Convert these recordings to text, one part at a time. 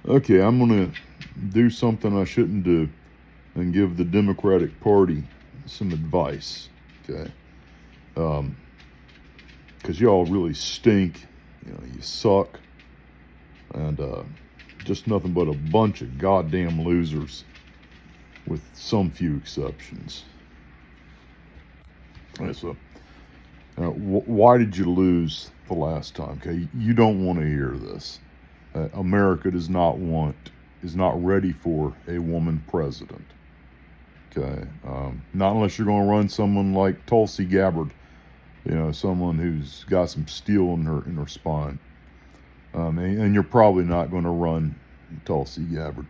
Okay, I'm going to do something I shouldn't do and give the Democratic Party some advice. Okay. Because y'all really stink. You suck. And just nothing but a bunch of goddamn losers, with some few exceptions. Okay, so, why did you lose the last time? Okay, you don't want to hear this. America is not ready for a woman president. Okay, not unless you're going to run someone like Tulsi Gabbard, someone who's got some steel in her spine. And you're probably not going to run Tulsi Gabbard.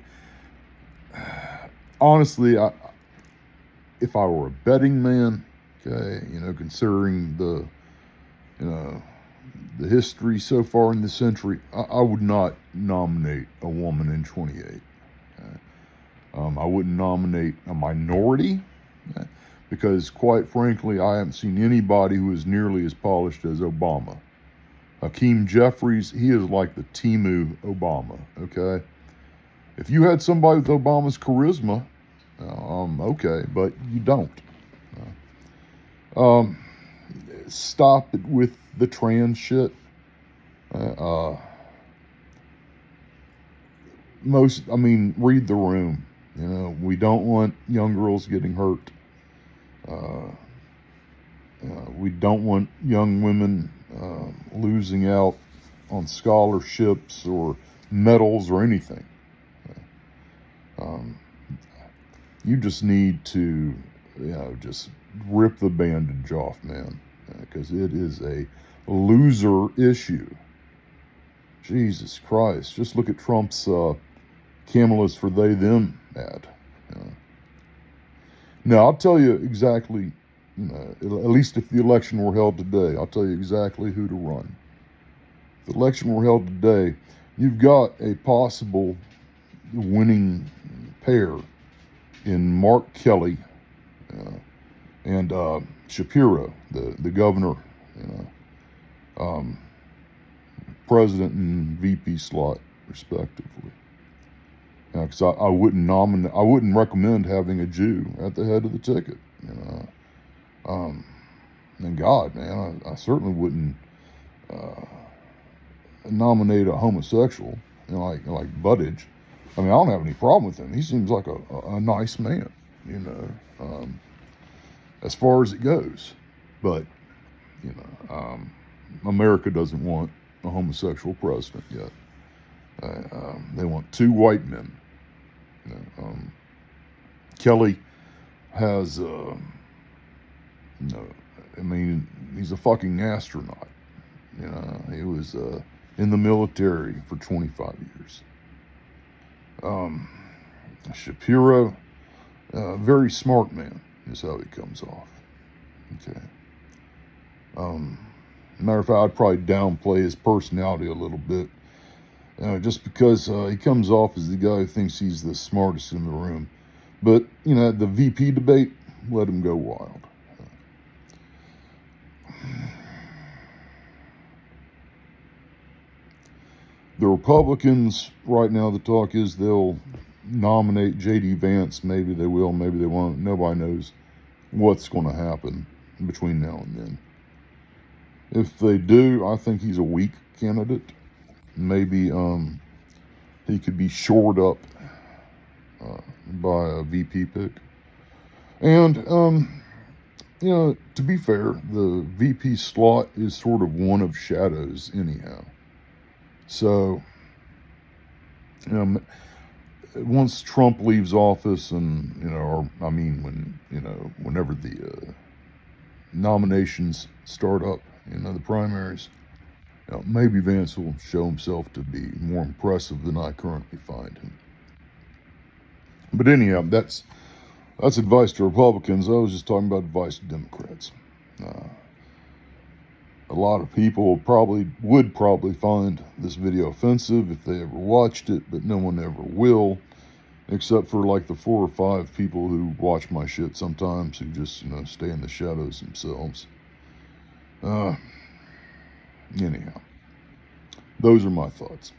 Honestly, if I were a betting man, okay, considering the history so far in the century, I would not nominate a woman in 28. Okay? I wouldn't nominate a minority, okay? Because, quite frankly, I haven't seen anybody who is nearly as polished as Obama. Hakeem Jeffries, he is like the Temu Obama, okay? If you had somebody with Obama's charisma, okay, but you don't. Stop it with the trans shit. Read the room. We don't want young girls getting hurt. We don't want young women losing out on scholarships or medals or anything. You just need to, just rip the bandage off, man, because it is a loser issue. Jesus Christ. Just look at Trump's Camelus for they, them ad. Now, I'll tell you exactly, at least if the election were held today, I'll tell you exactly who to run. If the election were held today, you've got a possible winning pair in Mark Kelly and Shapiro, the governor, president and VP slot, respectively. Because I wouldn't recommend having a Jew at the head of the ticket. And God, man, I certainly wouldn't nominate a homosexual, like Buttigieg. I don't have any problem with him. He seems like a nice man, as far as it goes. But, America doesn't want a homosexual president yet. They want two white men. Kelly has, he's a fucking astronaut. He was in the military for 25 years. Shapiro, very smart man, is how he comes off. Okay. Matter of fact, I'd probably downplay his personality a little bit, just because he comes off as the guy who thinks he's the smartest in the room. But, the VP debate, let him go wild. The Republicans, right now, the talk is they'll nominate J.D. Vance. Maybe they will, maybe they won't. Nobody knows what's going to happen between now and then. If they do, I think he's a weak candidate. Maybe he could be shored up by a VP pick. And, to be fair, the VP slot is sort of one of shadows anyhow. So, once Trump leaves office and, whenever the nominations start up, the primaries, maybe Vance will show himself to be more impressive than I currently find him. But anyhow, that's advice to Republicans. I was just talking about advice to Democrats. A lot of people would probably find this video offensive if they ever watched it, but no one ever will, except for like the 4 or 5 people who watch my shit sometimes, who just, stay in the shadows themselves. Anyhow, those are my thoughts.